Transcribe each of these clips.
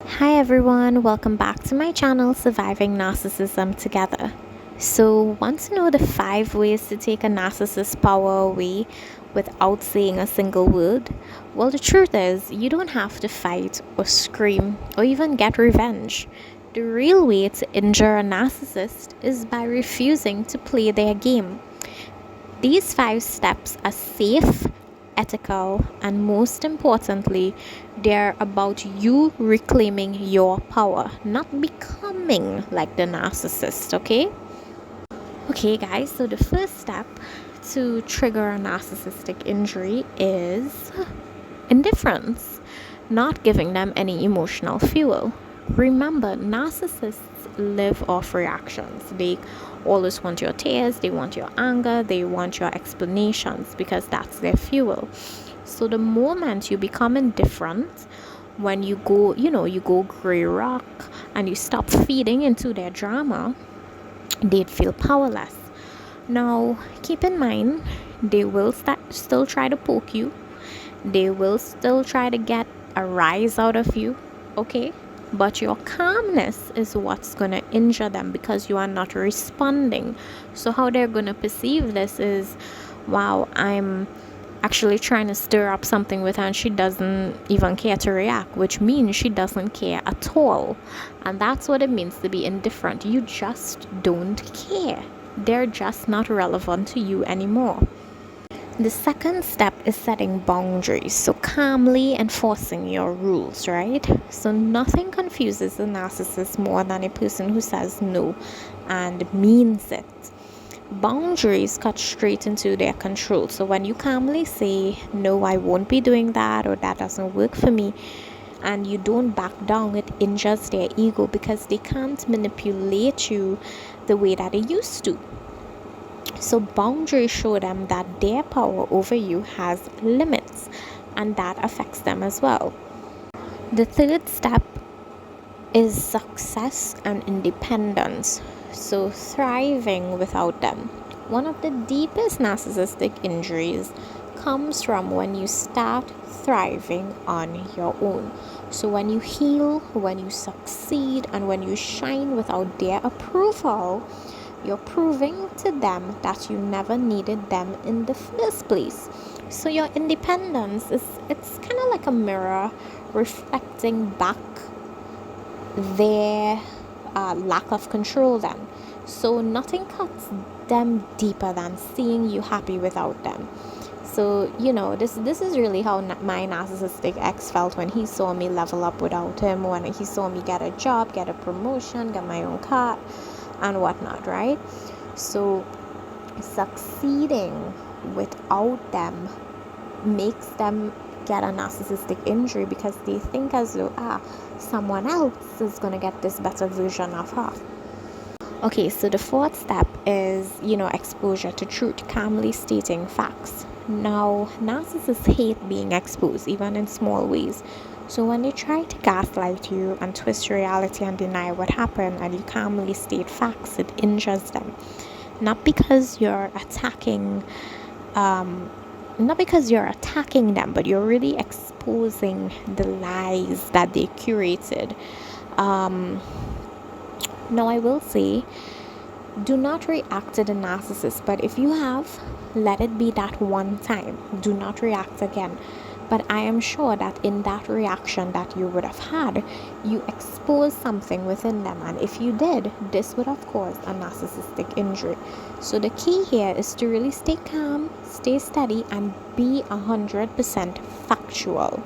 Hi everyone, welcome back to my channel Surviving Narcissism Together. So, want to know the 5 ways to take a narcissist's power away without saying a single word? Well, the truth is, you don't have to fight or scream or even get revenge. The real way to injure a narcissist is by refusing to play their game. These 5 steps are safe, ethical, and most importantly, they're about you reclaiming your power, not becoming like the narcissist, okay? Okay, guys, so the first step to trigger a narcissistic injury is indifference, not giving them any emotional fuel. Remember, narcissists live off reactions. They always want your tears, they want your anger, they want your explanations because that's their fuel. So the moment you become indifferent, when you go gray rock and you stop feeding into their drama, they'd feel powerless. Now, keep in mind, they will still try to poke you, they will still try to get a rise out of you, okay? But your calmness is what's going to injure them because you are not responding. So, how they're going to perceive this is, wow, I'm actually trying to stir up something with her and she doesn't even care to react, which means she doesn't care at all. And that's what it means to be indifferent. You just don't care. They're just not relevant to you anymore. The second step is setting boundaries, so calmly enforcing your rules, right? So nothing confuses a narcissist more than a person who says no and means it. Boundaries cut straight into their control. So when you calmly say, no, I won't be doing that, or that doesn't work for me, and you don't back down, it injures their ego because they can't manipulate you the way that they used to. So boundaries show them that their power over you has limits, and that affects them as well. The third step is success and independence. So thriving without them. One of the deepest narcissistic injuries comes from when you start thriving on your own. So when you heal, when you succeed, and when you shine without their approval, you're proving to them that you never needed them in the first place. So your independence it's kind of like a mirror reflecting back their lack of control then. So nothing cuts them deeper than seeing you happy without them. So this is really how my narcissistic ex felt when he saw me level up without him, when he saw me get a job, get a promotion, get my own car and whatnot, right? So succeeding without them makes them get a narcissistic injury because they think as though someone else is going to get this better version of her. Okay, so the fourth step is exposure to truth, calmly stating facts. Now narcissists hate being exposed even in small ways. So when they try to gaslight you and twist reality and deny what happened and you calmly state facts, it injures them. Not because you're attacking them, but you're really exposing the lies that they curated. Now I will say, do not react to the narcissist, but if you have, let it be that one time. Do not react again. But I am sure that in that reaction that you would have had, you exposed something within them. And if you did, this would have caused a narcissistic injury. So the key here is to really stay calm, stay steady, and be 100% factual.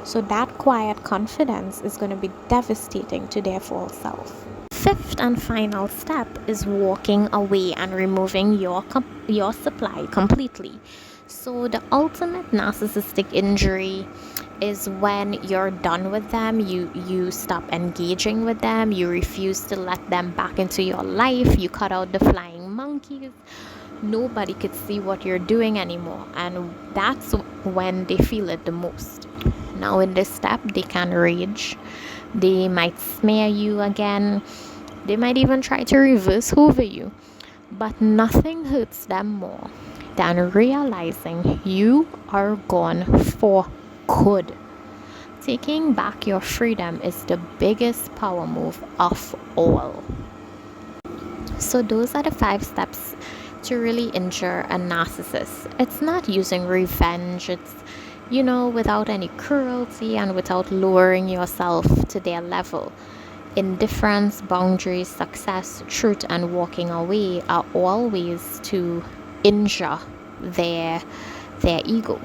So that quiet confidence is going to be devastating to their false self. Fifth and final step is walking away and removing your supply completely. So the ultimate narcissistic injury is when you're done with them, you stop engaging with them, you refuse to let them back into your life, you cut out the flying monkeys. Nobody could see what you're doing anymore, and that's when they feel it the most. Now in this step, they can rage, they might smear you again, they might even try to reverse hoover you, but nothing hurts them more than realizing you are gone for good. Taking back your freedom is the biggest power move of all. So those are the 5 steps to really injure a narcissist. It's not using revenge, it's, without any cruelty and without lowering yourself to their level. Indifference, boundaries, success, truth, and walking away are all ways to injure their ego.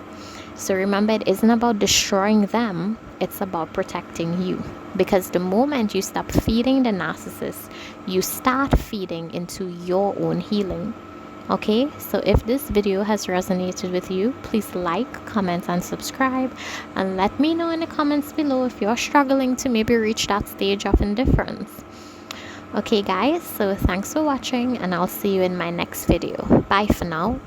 So remember, it isn't about destroying them, it's about protecting you. Because the moment you stop feeding the narcissist, you start feeding into your own healing. Okay, so if this video has resonated with you, please like, comment, and subscribe. And let me know in the comments below if you're struggling to maybe reach that stage of indifference. Okay guys, so thanks for watching, and I'll see you in my next video. Bye for now.